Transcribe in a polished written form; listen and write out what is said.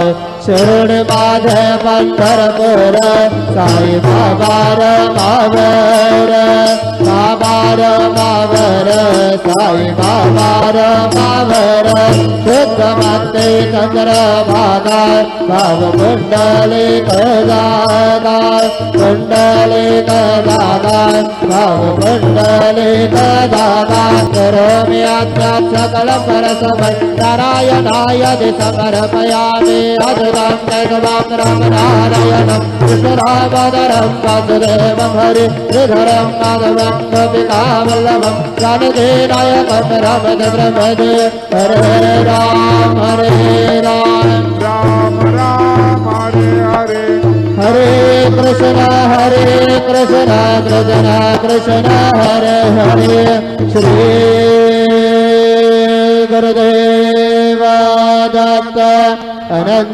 शरण माझे पंढरपूर साई बाबार मावर बाबार मावर साई बाबार मावर शुद्ध माते चंद्र भागा भाव कुंडली जागा कुंडली जागा भाव कुंडली जागा करोमि अद्याप सकल परसमय नारायणाय समर्पयामि अद्वैतं रामनारायणं कृष्णरामोदरं वासुदेवं हरिधरं माधवं गोपिकावल्लभं जानकीनायकं रामचन्द्रं हरे राम राम राम हरे हरे हरे कृष्ण कृष्ण कृष्ण हरे हरे श्री गुरुदेव दत्त अनंत